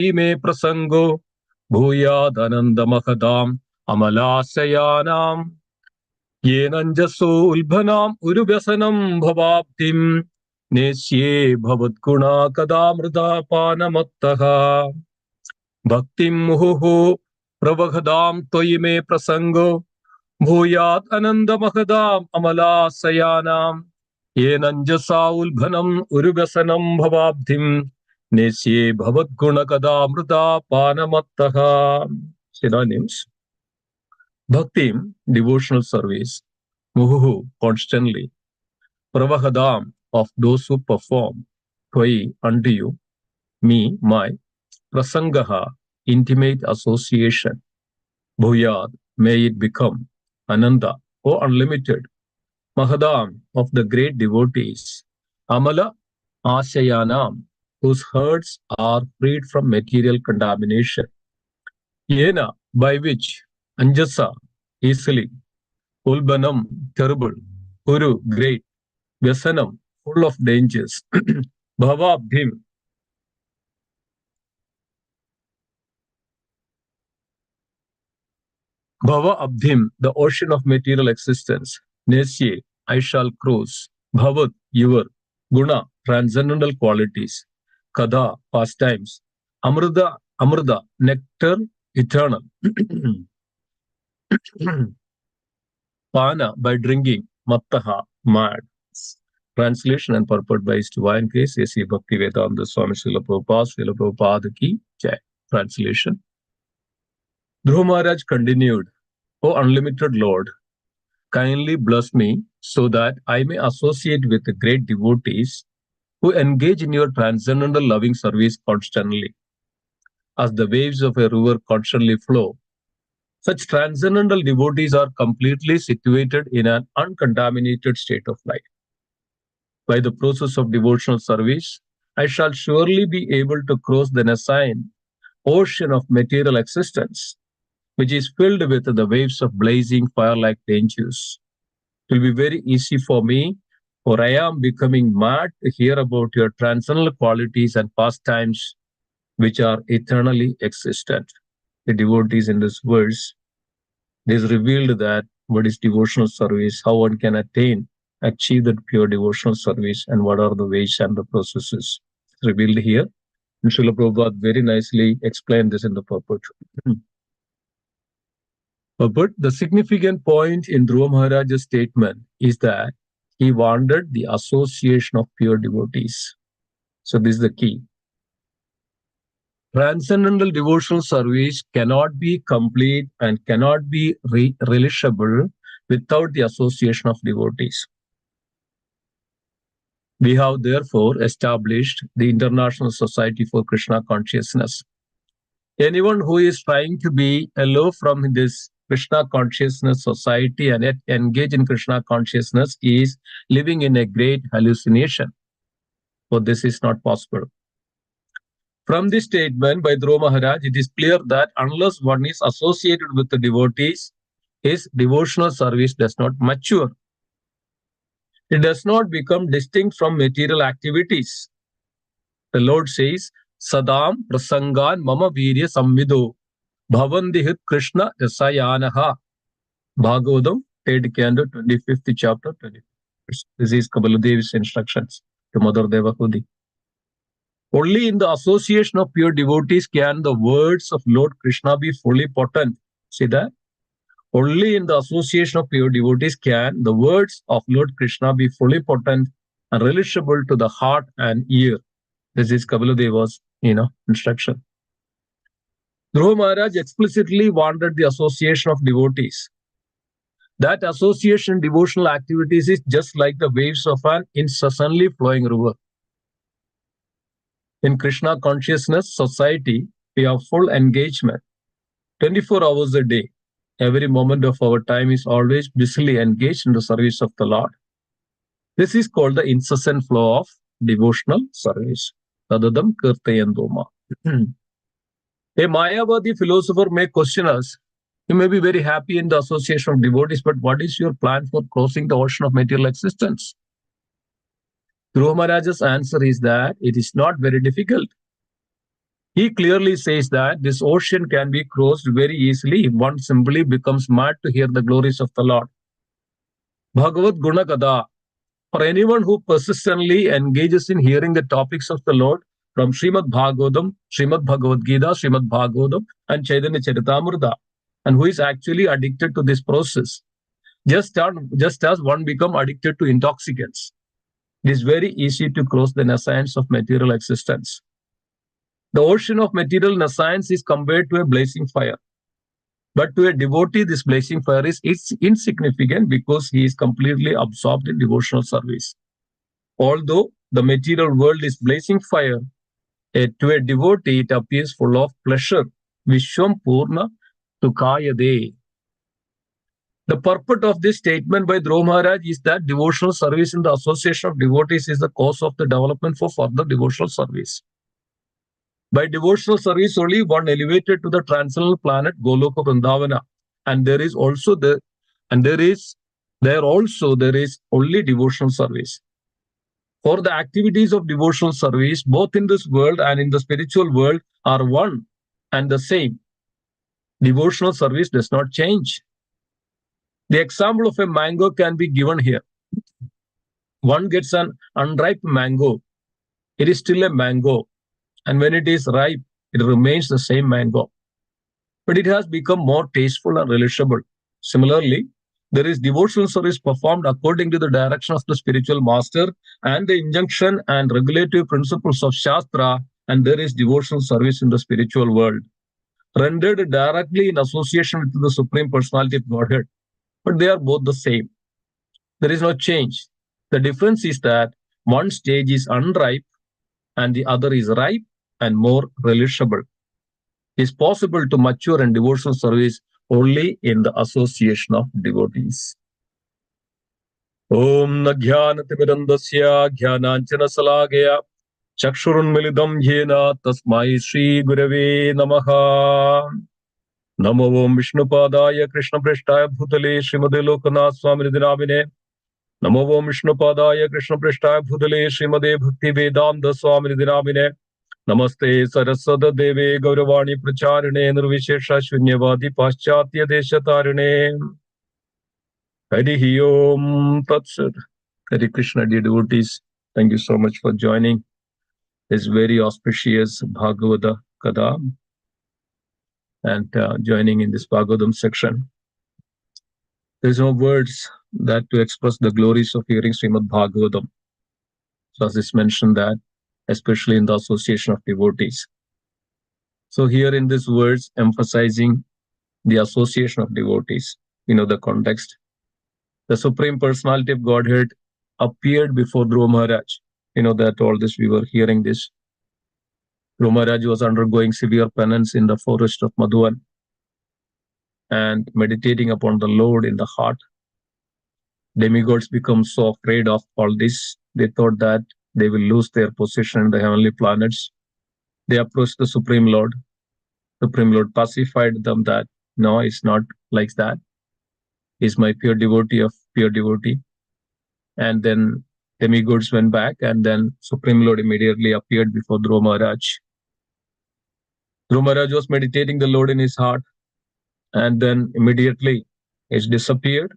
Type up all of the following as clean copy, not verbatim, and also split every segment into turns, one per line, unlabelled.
me prasango bhuyad anandamahadam amalasayanam yenanjaso ulbhanam urubyasanam bhavabdim nesye bhavadguna kadamrita panamattaha bhaktim muhuhu pravahadam toyi me prasango bhuyat anandamahadam amalasayanam yenanjasa ulbhanam urubyasanam bhavabdim nesye bhavadguna kadamrita panamattaha. Synonyms: Bhaktim, devotional service. Muhuhu, constantly. Pravahadam, of those who perform. Tvai, unto you. Me, my. Prasangaha, intimate association. Bhuyad, may it become. Ananda, O unlimited. Mahadam, of the great devotees. Amala, Ashayanam, whose hearts are freed from material contamination. Yena, by which. Anjasa, easily. Ulbanam, terrible. Uru, great. Vyasanam, full of dangers. Bhavabhim, Bhava Abdhim, the ocean of material existence. Nesye, I shall cross. Bhavat, your. Guna, transcendental qualities. Kada, pastimes. Amrita, Amrita, nectar, eternal. Pana, by drinking. Mattaha, mad. Translation and purport by His Divine Grace, A.C. Bhaktivedanta Swami Srila Prabhupada ki jai. Translation. Dhruva Maharaj continued, O unlimited Lord, kindly bless me so that I may associate with the great devotees who engage in your transcendental loving service constantly. As the waves of a river constantly flow, such transcendental devotees are completely situated in an uncontaminated state of life. By the process of devotional service, I shall surely be able to cross the assigned ocean of material existence, which is filled with the waves of blazing fire-like dangers. It will be very easy for me, for I am becoming mad to hear about your transcendental qualities and pastimes, which are eternally existent. The devotees in this verse, it is revealed that what is devotional service, how one can achieve that pure devotional service, and what are the ways and the processes. It's revealed here. And Srila Prabhupada very nicely explained this in the purport. But the significant point in Dhruva Maharaj's statement is that he wanted the association of pure devotees. So this is the key. Transcendental devotional service cannot be complete and cannot be relishable without the association of devotees. We have therefore established the International Society for Krishna Consciousness. Anyone who is trying to be aloof from this Krishna consciousness society and yet engage in Krishna consciousness is living in a great hallucination. For this is not possible. From this statement by Dhruva Maharaj, it is clear that unless one is associated with the devotees, his devotional service does not mature. It does not become distinct from material activities. The Lord says, Sadam prasangan mama virya samvido bhavandihit Krishna rasayanaha. Bhagavatam, 8th canto, 25th chapter, 25th. This is Kabaladevi's instructions to Mother Devahudi. Only in the association of pure devotees can the words of Lord Krishna be fully potent. See that? Only in the association of pure devotees can the words of Lord Krishna be fully potent and relishable to the heart and ear. This is Kabaladeva's, instruction. Dhruva Maharaj explicitly wanted the association of devotees. That association devotional activities is just like the waves of an incessantly flowing river. In Krishna Consciousness Society, we have full engagement, 24 hours a day. Every moment of our time is always busily engaged in the service of the Lord. This is called the incessant flow of devotional service. Tadadam kirtayandoma. A Mayavadi philosopher may question us. You may be very happy in the association of devotees, but what is your plan for crossing the ocean of material existence? Dhruva Maharaj's answer is that it is not very difficult. He clearly says that this ocean can be crossed very easily if one simply becomes mad to hear the glories of the Lord. Bhagavad Gunakada. For anyone who persistently engages in hearing the topics of the Lord from Srimad Bhagavatam, Srimad Bhagavad Gita, Srimad Bhagavatam, and Chaitanya Charitamrita, and who is actually addicted to this process, just as one become addicted to intoxicants, it is very easy to cross the nescience of material existence. The ocean of material nescience is compared to a blazing fire. But to a devotee, this blazing fire is insignificant because he is completely absorbed in devotional service. Although the material world is blazing fire, to a devotee it appears full of pleasure. Vishwam Purna Tukayade. The purport of this statement by Dhruva Maharaj is that devotional service in the association of devotees is the cause of the development for further devotional service. By devotional service only one elevated to the transcendental planet Goloka Vrindavana, and there is only devotional service. For the activities of devotional service, both in this world and in the spiritual world, are one and the same. Devotional service does not change. The example of a mango can be given here. One gets an unripe mango, it is still a mango, and when it is ripe, it remains the same mango, but it has become more tasteful and relishable. Similarly, there is devotional service performed according to the direction of the spiritual master and the injunction and regulative principles of Shastra, and there is devotional service in the spiritual world, rendered directly in association with the Supreme Personality of Godhead. But they are both the same. There is no change. The difference is that one stage is unripe and the other is ripe and more relishable. It is possible to mature in devotional service only in the association of devotees. Om Nagyanatimidandasya Jnananjana Salagaya Chakshurunmilidam Yena Tasmai Shri Gurave Namaha. Namo Om Vishnupadaya Krishna Prashtaya Bhutale Srimade Lokanath Swami Dinamine. Namo Om Vishnupadaya Krishna Prashtaya Bhutale Srimade Bhakti Vedanta Swami Dinamine. Namaste Saraswata Deve Gauravani Pracharine Nirvishesha Shunyavadi Paschatya Deshatarine. Hari Om Tat Sat. Hare Krishna, dear devotees. Thank you so much for joining this very auspicious Bhagavata Kada and joining in this Bhagavatam section. There's no words that to express the glories of hearing Srimad Bhagavatam. So as is mentioned that, especially in the association of devotees. So here in these words, emphasizing the association of devotees, the context. The Supreme Personality of Godhead appeared before Dhruva Maharaj. That all this we were hearing this. Dhruva Maharaj was undergoing severe penance in the forest of Madhuvan and meditating upon the Lord in the heart. Demigods become so afraid of all this. They thought that they will lose their position in the heavenly planets. They approached the Supreme Lord. Supreme Lord pacified them that, no, it's not like that. He's my pure devotee of pure devotee. And then demigods went back, and then Supreme Lord immediately appeared before Dhruva Maharaj. Dhruva Maharaj was meditating the Lord in his heart, and then immediately it disappeared,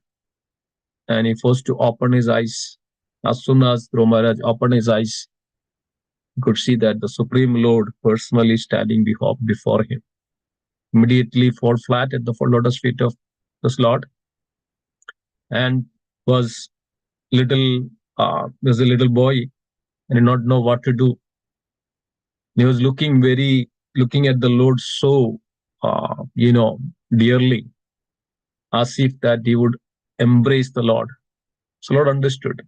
and he forced to open his eyes. As soon as Dhruva Maharaj opened his eyes, he could see that the Supreme Lord personally standing before him. Immediately fall flat at the lotus feet of this Lord, and was a little boy and did not know what to do. He was looking at the Lord so dearly, as if that he would embrace the Lord. So Lord understood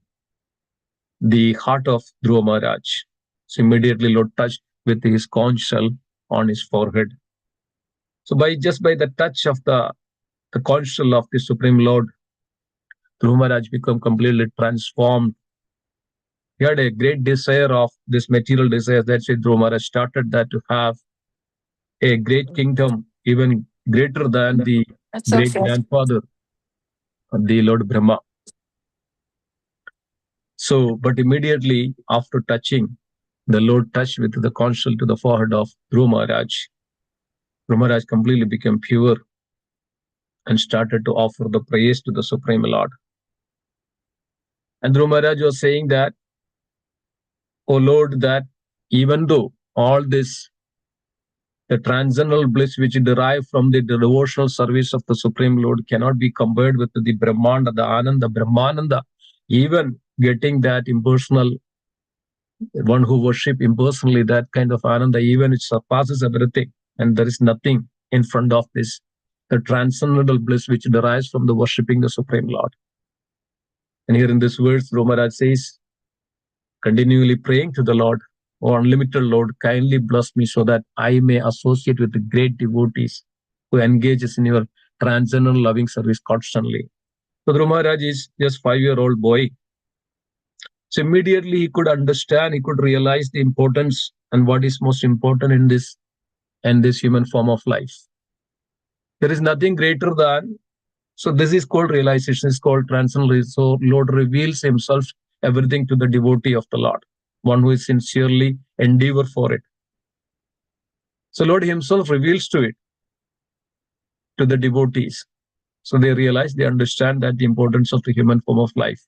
the heart of Dhruva Maharaj. So immediately Lord touched with his conch shell on his forehead. So by the touch of the conch shell of the Supreme Lord, Dhruva Maharaj became completely transformed. He had a great desire of this material desire. That's why Dhruva Maharaj started that to have a great kingdom, even greater than the great grandfather, the Lord Brahma. So, but immediately after touching, the Lord touched with the conch shell to the forehead of Dhruva Maharaj. Dhruva Maharaj completely became pure and started to offer the praise to the Supreme Lord. And Dhruva Maharaj was saying that, "O Lord, that even though all this, the transcendental bliss which derive from the devotional service of the Supreme Lord cannot be compared with the Brahmanda, the Ananda, Brahmananda, even getting that impersonal, one who worship impersonally, that kind of Ananda, even it surpasses everything. And there is nothing in front of this, the transcendental bliss which derives from the worshipping the Supreme Lord." And here in this verse, Dhruva Maharaj says, continually praying to the Lord, "O unlimited Lord, kindly bless me so that I may associate with the great devotees who engages in your transcendental loving service constantly." So Dhruva Maharaj is just 5-year-old boy. So immediately he could understand, he could realize the importance and what is most important in this human form of life. There is nothing greater than, so this is called realization, is called transcendental. So Lord reveals himself everything to the devotee of the Lord, one who is sincerely endeavor for it. So Lord himself reveals to it, to the devotees. So they realize, they understand that the importance of the human form of life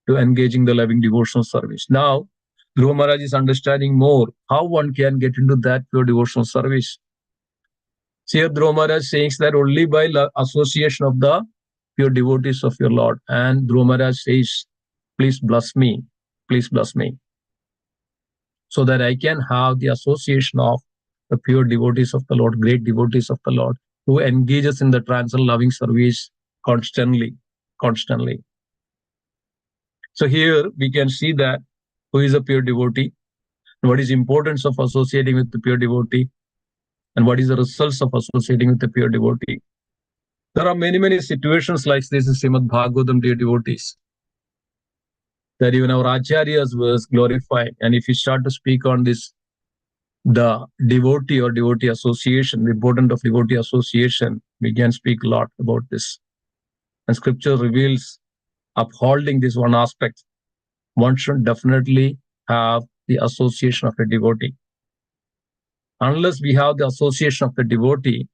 to engaging the loving devotional service. Now, Dhruva Maharaj is understanding more how one can get into that pure devotional service. So here Dhruva Maharaj says that only by association of the pure devotees of your Lord. And Dhruva Maharaj says, "Please bless me, please bless me, so that I can have the association of the pure devotees of the Lord, great devotees of the Lord, who engages in the transcendental loving service constantly, constantly." So here we can see that who is a pure devotee, what is importance of associating with the pure devotee, and what is the results of associating with the pure devotee. There are many situations like this in Srimad Bhagavatam, dear devotees, that even our acharyas was glorifying. And if you start to speak on this, the devotee or devotee association, the importance of devotee association, we can speak a lot about this. And scripture reveals, upholding this one aspect, one should definitely have the association of a devotee. Unless we have the association of the devotee,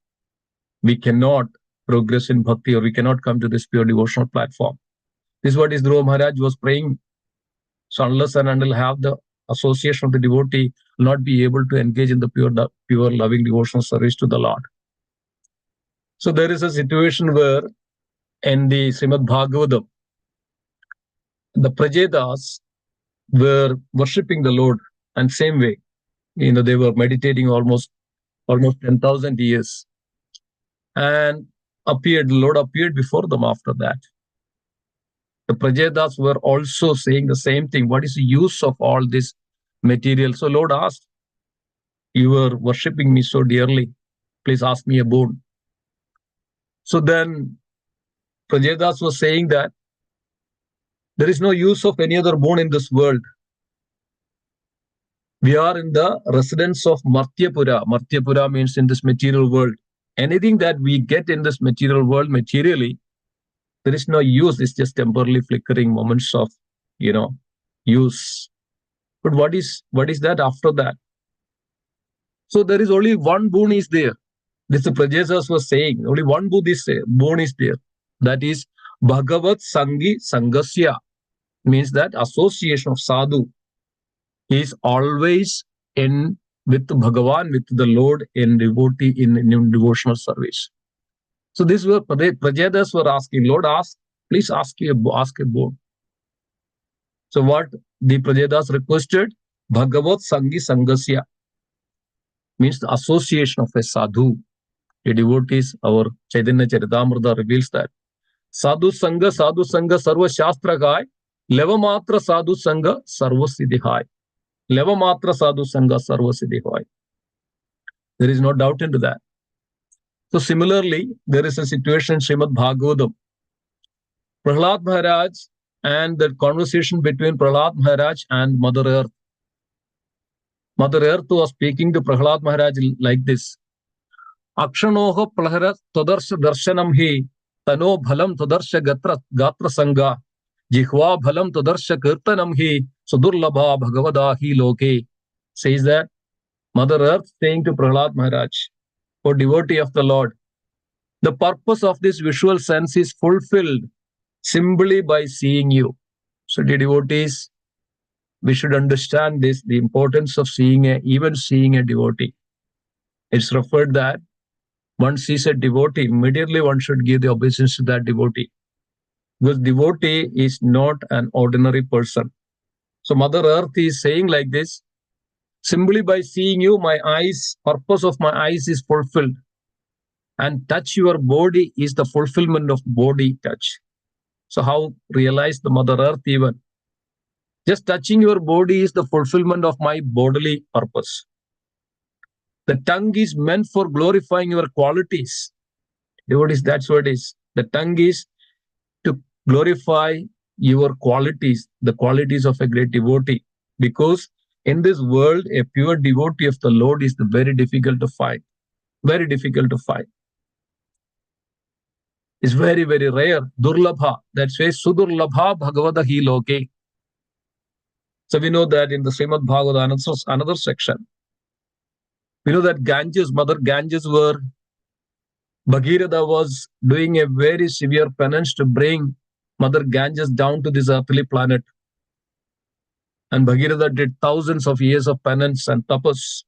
we cannot progress in bhakti, or we cannot come to this pure devotional platform. This is what is Dhruva Maharaj was praying. So unless and until have the association of the devotee, will not be able to engage in the pure loving devotional service to the Lord. So there is a situation where in the Srimad Bhagavatam, the Prajedas were worshipping the Lord, and same way, they were meditating almost 10,000 years, and the Lord appeared before them after that. The Prajedas were also saying the same thing. What is the use of all this material? So Lord asked, "You were worshipping me so dearly, please ask me a boon." So then Prajedas was saying that there is no use of any other boon in this world. We are in the residence of Martyapura. Martyapura means in this material world. Anything that we get in this material world materially, there is no use. It's just temporarily flickering moments of, use. But what is that after that? So there is only one boon is there. This the Prajedas was saying. Only one boon is there. That is Bhagavat Sangi Sangasya. Means that association of sadhu is always in with Bhagavan, with the Lord, in devotee, in devotional service. So this were Prajedas were asking, Lord, please ask a boon. So what the Prajedas requested? Bhagavat Sangi Sangasya, means the association of a sadhu. The devotees, our Chaitanya Charitamrita reveals that. Sadhu Sangha Sarva Shastra Gai, Leva Matra Sadhu Sangha Sarva Siddhi Hai. Leva Matra Sadhu Sangha Sarva Siddhi Hai. There is no doubt into that. So similarly, there is a situation in Srimad Bhagavatam. Prahlad Maharaj and the conversation between Prahlad Maharaj and Mother Earth. Mother Earth was speaking to Prahlad Maharaj like this. Akshanoha Prahara Tadarsha Darshanam Hi Tano Bhalam Tadarsha Gatra Sangha Jihva bhalam tadarsha kirtanam hi sudurlabha bhagavada hi loke. Says that Mother Earth saying to Prahlad Maharaj, O devotee of the Lord, the purpose of this visual sense is fulfilled simply by seeing you. So, dear devotees, we should understand this, the importance of even seeing a devotee. It's referred that one sees a devotee, immediately one should give the obeisance to that devotee. Because devotee is not an ordinary person. So Mother Earth is saying like this, simply by seeing you, my eyes, purpose of my eyes is fulfilled. And touch your body is the fulfillment of body touch. So how realize the Mother Earth even? Just touching your body is the fulfillment of my bodily purpose. The tongue is meant for glorifying your qualities. Devotees, that's what it is. The tongue is to glorify your qualities, the qualities of a great devotee. Because in this world, a pure devotee of the Lord is very difficult to find. Very difficult to find. It's very, very rare. Durlabha. That's why Sudurlabha Bhagavada hi loke. So we know that in the Srimad Bhagavatam, another section, we know that Ganges, Mother Ganges Bhagirath was doing a very severe penance to bring Mother Ganges down to this earthly planet. And Bhagirath did thousands of years of penance and tapas.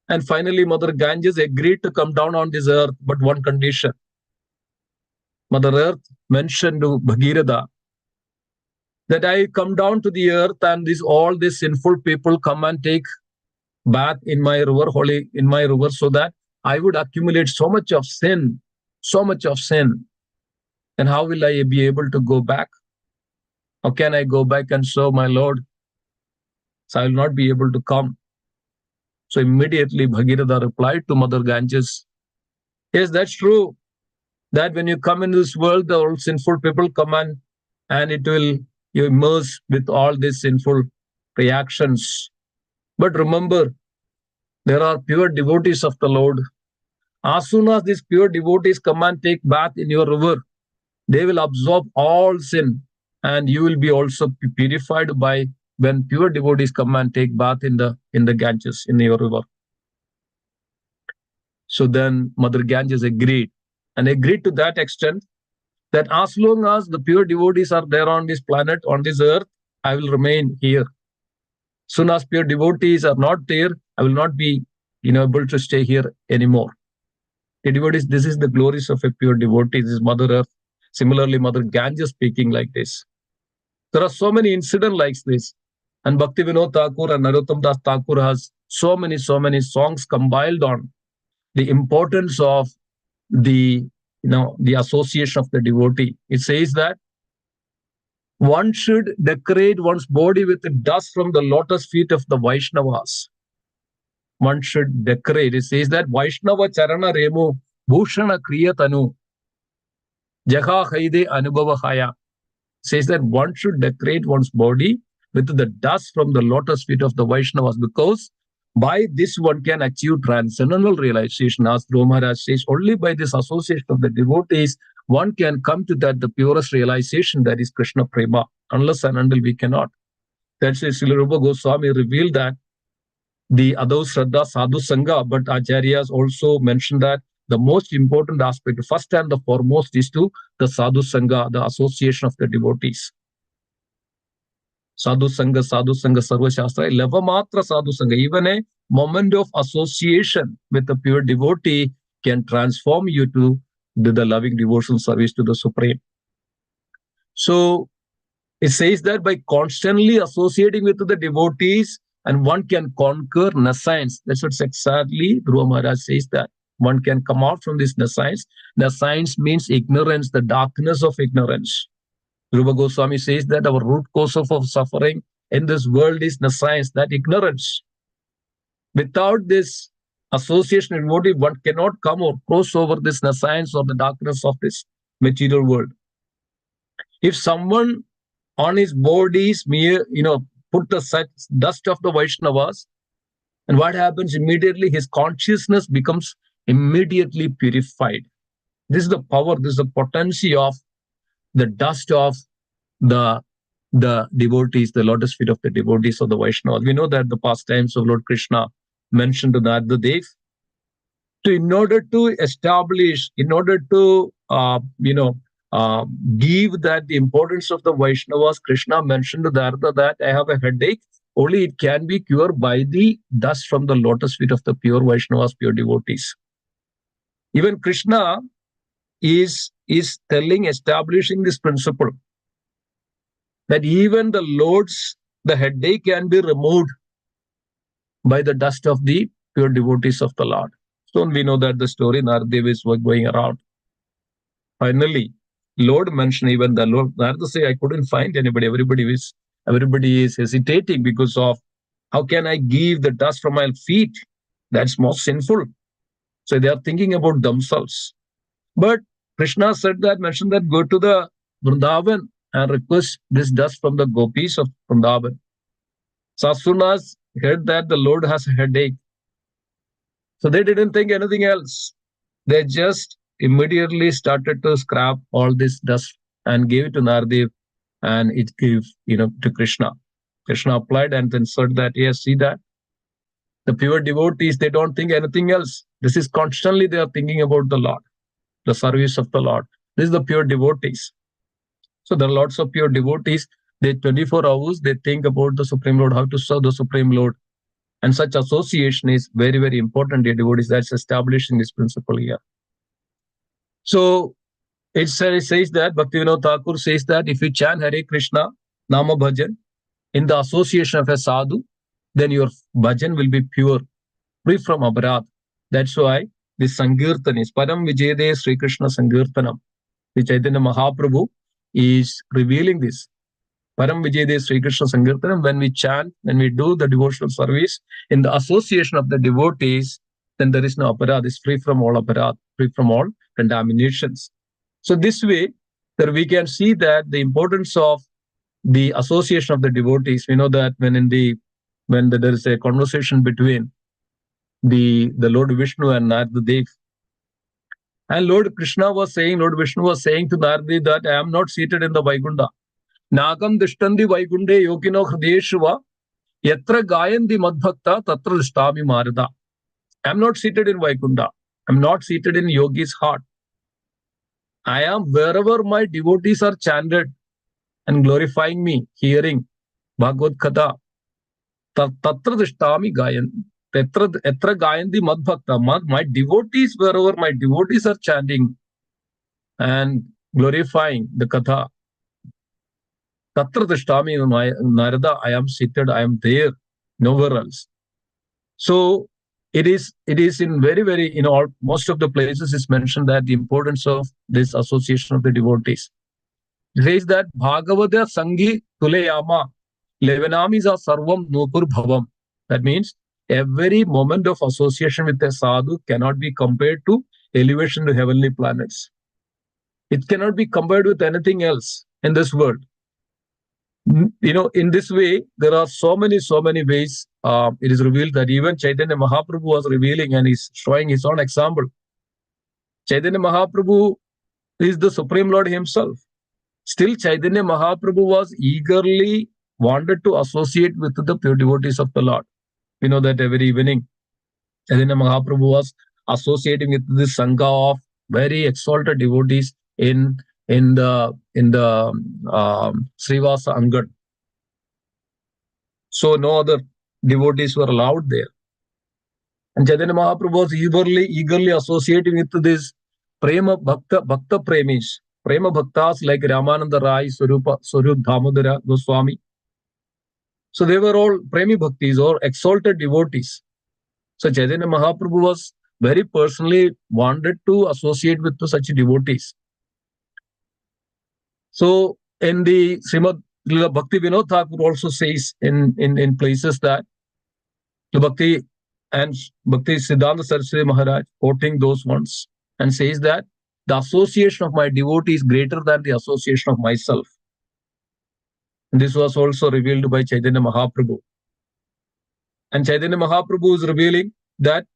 And finally, Mother Ganges agreed to come down on this earth, but one condition. Mother Earth mentioned to Bhagirath that I come down to the earth and all these sinful people come and take bath in my river, so that I would accumulate so much of sin. And how will I be able to go back? How can I go back and serve my Lord? So I will not be able to come. So immediately Bhagirath replied to Mother Ganges, yes, that's true. That when you come in this world, the all sinful people come and you immerse with all these sinful reactions. But remember, there are pure devotees of the Lord. As soon as these pure devotees come and take bath in your river, they will absorb all sin, and you will be also purified by when pure devotees come and take bath in the Ganges, in your river. So then Mother Ganges agreed to that extent that as long as the pure devotees are there on this planet, on this earth, I will remain here. Soon as pure devotees are not there, I will not be able to stay here anymore. The devotees, this is the glories of a pure devotee. This is Mother Earth. Similarly, Mother Ganges speaking like this. There are so many incidents like this. And Bhakti Vinod Thakur and Narottam Das Thakur has so many songs compiled on the importance of the association of the devotee. It says that one should decorate one's body with the dust from the lotus feet of the Vaishnavas. One should decorate. It says that Vaishnava Charana Remu Bhushana Kriyatanu Jaha Haide Anubhava Haya. Says that one should decorate one's body with the dust from the lotus feet of the Vaishnavas, because by this one can achieve transcendental realization. As Dhruva Maharaj says, only by this association of the devotees, one can come to that the purest realization, that is Krishna Prema. Unless and until we cannot. That's why Srila Rupa Goswami revealed that the Adau Shraddha Sadhu Sangha, but Acharyas also mentioned that the most important aspect, first and the foremost, is to the Sadhu Sangha, the association of the devotees. Sadhu Sangha, Sarva Shastra, Lavamatra Sadhu Sangha. Even a moment of association with a pure devotee can transform you to do the loving devotional service to the Supreme. So it says that by constantly associating with the devotees, and one can conquer nescience. That's what exactly Dhruva Maharaj says, that one can come out from this nescience. Nescience means ignorance, the darkness of ignorance. Rupa Goswami says that our root cause of suffering in this world is nescience, that ignorance. Without this association with devotee, one cannot come or cross over this nescience or the darkness of this material world. If someone on his body put the dust of the Vaishnavas, and what happens immediately? His consciousness becomes immediately purified. This is the power, this is the potency of the dust of the devotees, the lotus feet of the devotees of the Vaishnavas. We know that the pastimes of Lord Krishna mentioned to Narada Dev, in order to establish, in order to give that the importance of the Vaishnavas, Krishna mentioned to Narada that I have a headache. Only it can be cured by the dust from the lotus feet of the pure Vaishnavas, pure devotees. Even Krishna is telling, establishing this principle that even the headache can be removed by the dust of the pure devotees of the Lord. So we know that the story Narada is going around. Finally, Lord mentioned, even the Lord Narada say, I couldn't find anybody. Everybody is hesitating because of how can I give the dust from my feet? That's most sinful. So they are thinking about themselves. But Krishna mentioned that go to the Vrindavan and request this dust from the gopis of Vrindavan. So as soon as heard that the Lord has a headache, so they didn't think anything else. They just immediately started to scrap all this dust and gave it to Nardev, and it gave to Krishna. Krishna applied and then said that, yes, see that the pure devotees, they don't think anything else. This is constantly they are thinking about the Lord, the service of the Lord. This is the pure devotees. So there are lots of pure devotees. They 24 hours they think about the Supreme Lord, how to serve the Supreme Lord. And such association is very, very important, dear devotees. That's establishing this principle here. So it says that Bhaktivinoda Thakur says that if you chant Hare Krishna, Nama Bhajan, in the association of a sadhu, then your bhajan will be pure, free from aparadh. That's why the Sankirtan is Param Vijayade Sri Krishna Sankirtanam. The Chaitanya Mahaprabhu is revealing this. Param Vijayade Sri Krishna Sankirtanam, when we chant, when we do the devotional service in the association of the devotees, then there is no aparadh, is free from all aparadh, free from all contaminations. So this way, that we can see that the importance of the association of the devotees. We know that when there is a conversation between the Lord Vishnu and Narada Dev, and Lord Vishnu was saying to Narada that I am not seated in the Vaikuntha. Nagam dishtandi Vaikunde yokino hrideshva yatra gayandi madbhakta tatra dishtami marada. I am not seated in Vaikuntha. I am not seated in yogi's heart. I am wherever my devotees are chanted and glorifying me, hearing Bhagavad Katha. Tatra dishtami gayan. Etra gayandi madbhakta. My devotees, wherever my devotees are chanting and glorifying the Katha. Tatra dishtami Narada, I am seated, I am there, nowhere else. So it is in very, very, most of the places it's mentioned that the importance of this association of the devotees. It says that Bhagavata Sanghi Tuleyama Levanamisa Sarvam Nupur Bhavam. That means every moment of association with a sadhu cannot be compared to elevation to heavenly planets. It cannot be compared with anything else in this world. In this way, there are so many ways it is revealed that even Chaitanya Mahaprabhu was revealing and is showing his own example. Chaitanya Mahaprabhu is the Supreme Lord himself. Still, Chaitanya Mahaprabhu was eagerly wanted to associate with the pure devotees of the Lord. We know that every evening, Chaitanya Mahaprabhu was associating with this Sangha of very exalted devotees in the Srivasa Angad. So no other devotees were allowed there. And Chaitanya Mahaprabhu was eagerly associating with this Prema Bhakta Premis. Prema Bhaktas like Ramananda Rai, Swarup Damodara Goswami. So they were all Premi Bhaktis or exalted devotees. So Chaitanya Mahaprabhu was very personally wanted to associate with such devotees. So in the Srimad Bhakti Vinod Thakur also says in places that the Bhakti Siddhanta Saraswati Maharaj quoting those ones and says that the association of my devotee is greater than the association of myself. And this was also revealed by Chaitanya Mahaprabhu. And Chaitanya Mahaprabhu is revealing that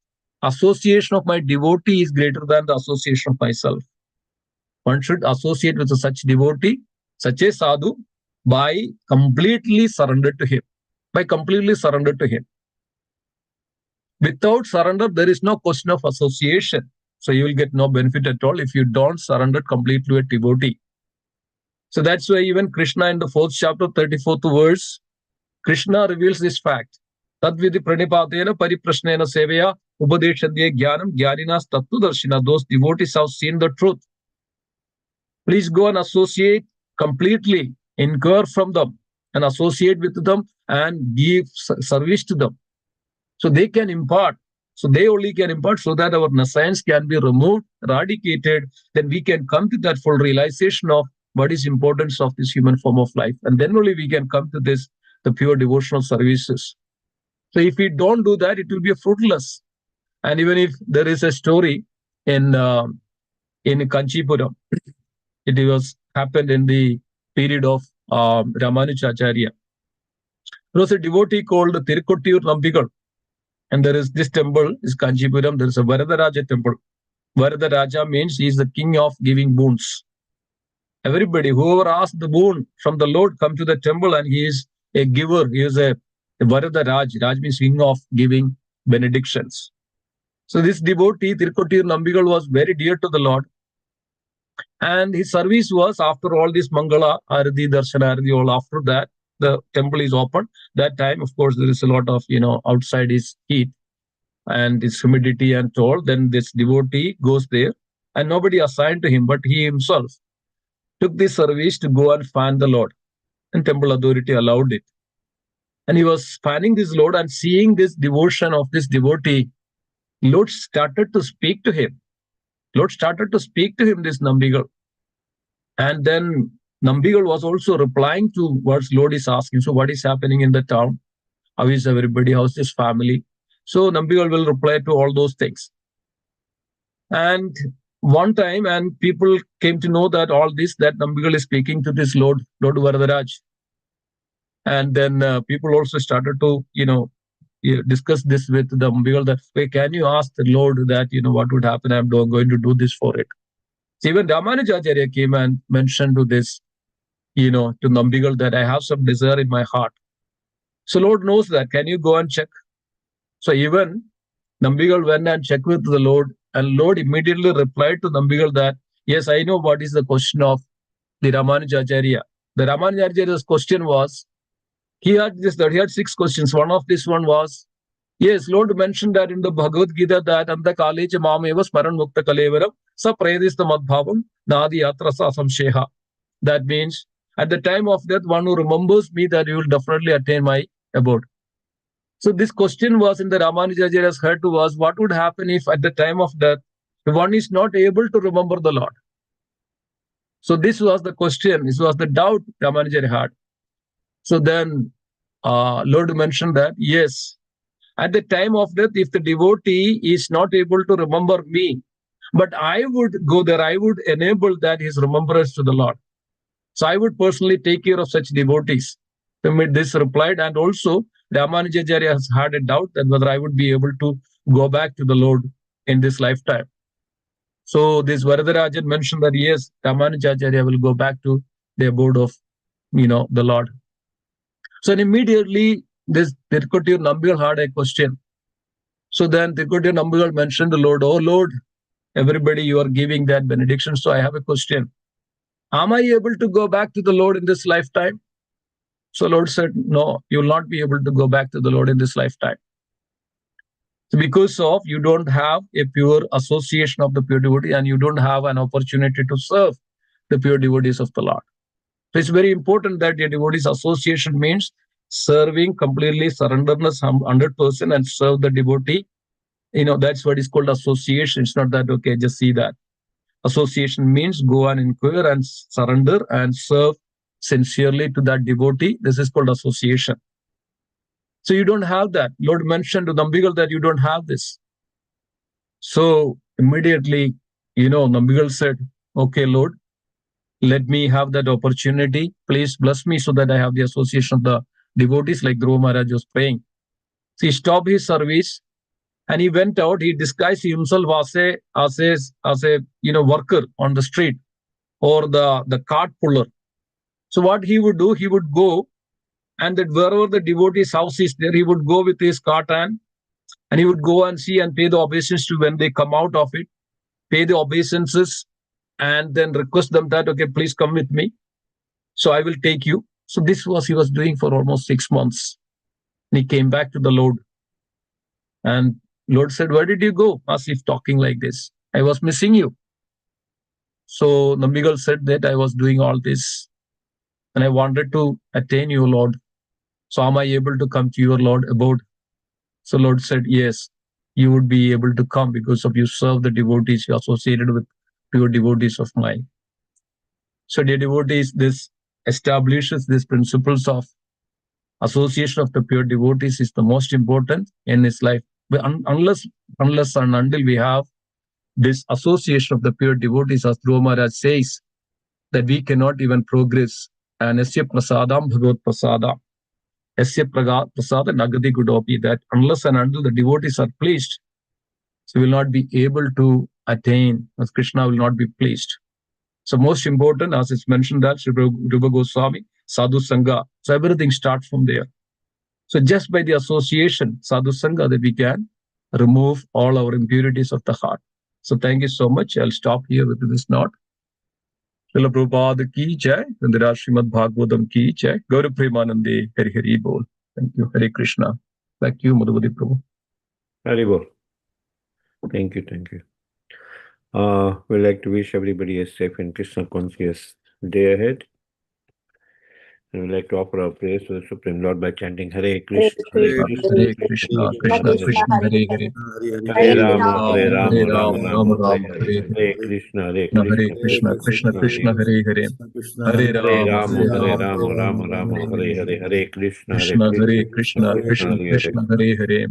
association of my devotee is greater than the association of myself. One should associate with such devotee, such a sadhu, by completely surrender to him. By completely surrender to him. Without surrender, there is no question of association. So you will get no benefit at all if you don't surrender completely to a devotee. So that's why even Krishna in the 4th chapter, 34th verse, Krishna reveals this fact. Tadvidi pranipadena pariprashnena sevaya upadeshadye jnanam jnaninas tattvadarshina. Those devotees have seen the truth. Please go and associate completely, inquire from them and associate with them and give service to them. So they can impart. So they only can impart so that our nescience can be removed, eradicated. Then we can come to that full realization of what is importance of this human form of life. And then only we can come to this, the pure devotional services. So if we don't do that, it will be fruitless. And even if there is a story in Kanchipuram, it was happened in the period of Ramanujacharya. There was a devotee called Tirukottiur Nambigal. And there is this temple, is Kanchipuram, there is a Varadaraja temple. Varadaraja means he is the king of giving boons. Everybody, whoever asks the boon from the Lord, come to the temple and he is a giver. He is a Varadaraj. Raj means king of giving benedictions. So this devotee, Tirukottiur Nambigal, was very dear to the Lord. And his service was, after all this Mangala, Arati, Darshana, Arati, all after that, the temple is open. That time, of course, there is a lot of, outside is heat and its humidity and all. Then this devotee goes there and nobody assigned to him, but he himself took this service to go and fan the Lord. And temple authority allowed it. And he was fanning this Lord and seeing this devotion of this devotee, Lord started to speak to him. Lord started to speak to him, this Nambigal. And then Nambigal was also replying to what Lord is asking. So what is happening in the town? How is everybody? How's this family? So Nambigal will reply to all those things. And one time, and people came to know that all this, that Nambigal is speaking to this Lord Varadaraj. And then people also started to, discuss this with the Nambigal that, hey, can you ask the Lord that, what would happen? I'm going to do this for it. So even Ramanujacharya came and mentioned to this, to Nambigal that I have some desire in my heart. So Lord knows that. Can you go and check? So even Nambigal went and checked with the Lord, and Lord immediately replied to Nambigal that, yes, I know what is the question of the Ramanujacharya. The Ramanujacharya's question was, he had 6 questions. One of this one was, yes, Lord mentioned that in the Bhagavad Gita that anta kalecha mameva smaran mukta kalevaram sa prayadista madbhavam nadi atrasa samsheha. That means at the time of death, one who remembers me, that you will definitely attain my abode. So this question was in the Ramanujacharya's heart was, what would happen if at the time of death, one is not able to remember the Lord? So this was the question, this was the doubt Ramanujacharya had. So then Lord mentioned that, yes, at the time of death, if the devotee is not able to remember me, but I would go there, I would enable that his remembrance to the Lord. So I would personally take care of such devotees. So this replied, and also Ramanujacharya has had a doubt that whether I would be able to go back to the Lord in this lifetime. So this Varadarajan mentioned that, yes, Ramanujacharya will go back to the abode of, the Lord. So immediately this Tirukottiur Nambigal had a question. So then Tirukottiur Nambigal mentioned the Lord, oh Lord, everybody you are giving that benediction. So I have a question. Am I able to go back to the Lord in this lifetime? So Lord said, no, you will not be able to go back to the Lord in this lifetime. So because of you don't have a pure association of the pure devotee and you don't have an opportunity to serve the pure devotees of the Lord. So it's very important that your devotees association means serving completely, surrenderness 100% and serve the devotee. That's what is called association. It's not that, okay, just see that. Association means go and inquire and surrender and serve sincerely to that devotee. This is called association. So you don't have that. Lord mentioned to Nambigal that you don't have this. So immediately, Nambigal said, okay, Lord, let me have that opportunity. Please bless me so that I have the association of the devotees like Dhruva Maharaj was praying. So he stopped his service and he went out. He disguised himself as a worker on the street or the cart puller. So what he would do, he would go, and that wherever the devotee's house is there, he would go with his cart and he would go and see and pay the obeisance to when they come out of it, pay the obeisances, and then request them that, okay, please come with me. So I will take you. So this was he was doing for almost 6 months. And he came back to the Lord. And Lord said, where did you go? As if talking like this. I was missing you. So Nambigal said that I was doing all this and I wanted to attain you, Lord. So am I able to come to your Lord abode? So Lord said, yes, you would be able to come because of you serve the devotees, you associated with pure devotees of mine. So dear devotees, this establishes these principles of association of the pure devotees is the most important in his life. Unless and until we have this association of the pure devotees, as Dhruva Maharaj says, that we cannot even progress. And Asya Prasadam Bhagavad Prasada, Asya Prasada Nagadi Gudopi, that unless and until the devotees are pleased, so we will not be able to attain, as Krishna will not be pleased. So most important, as it's mentioned that Sri Rupa Goswami, Sadhu Sangha, so everything starts from there. So just by the association, Sadhu Sangha, that we can remove all our impurities of the heart. So thank you so much. I'll stop here with this note. Srila Prabhupada ki jai, Indira Srimad Bhagavatam ki jai, Gaura Premanande, Hari Hari Bol. Thank you, Hare Krishna. Back to you, Madhuvadi Prabhu.
Hari Bol. Thank you, thank you. We'd like to wish everybody a safe and Krishna conscious day ahead. And we'd like to offer our prayers to the Supreme Lord by chanting Hare Krishna,
Hare Krishna, Krishna Krishna, Hare Hare.
Hare Rama,
Hare
Rama,
Rama,
Rama,
Rama Rama,
Hare
Hare
Hare Krishna, Hare
Hare
Krishna,
Krishna, Krishna Krishna, Hare Hare. Hare
Hare
Rama,
Rama,
Hare Rama,
Rama, Rama, Hare Hare, Hare Krishna,
Krishna Hare Krishna, Krishna
Hare Hare.
Krishna, Hare Hare.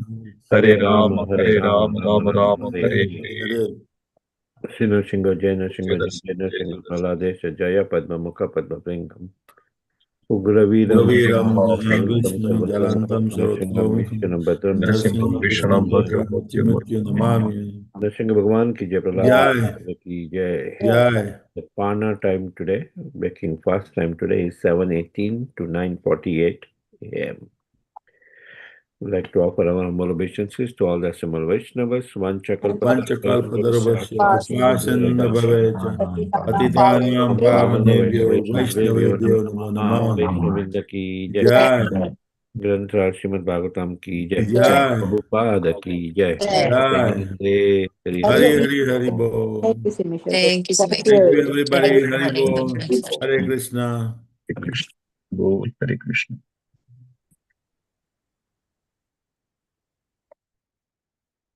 Hare
Hare
Rama,
Rama, Rama Rama, Hare Hare.
Sinu Singha Jaina Singha
Yes.
Jaina Singha Praladesha Jaya Padma Mukha Padma Bringam Ugraviram Jalantam
Jalantam
Nrsimham Vishnu Bhadram
Narasimham Vishnam Bhadram Murtyam.
Nrsimha Bhagwan ki Jai Prahlad ki Jai. The Pana time today, waking fast time today is 7:18 to 9:48 a.m. We'd like to offer our humble obeisances to all the assembled Vaishnavas.
Panchakalpadarvasya Kripasanda Bhavecha Patitanam Pavanebhyo Vaishnavebhyo Namo Namo
Vaishnavinda ki Jai.
Jai
Granthra Srimad Bhagavatam ki Jai.
Jai
Prabhupada ki Jai.
Jai
Hari
Hari Hari Bol.
Thank you so much.
Thank you everybody. Hari Bol. Hare Krishna.
Hare Krishna. Bol, Hare Krishna.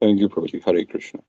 Thank you, Prabhuji. Hare Krishna.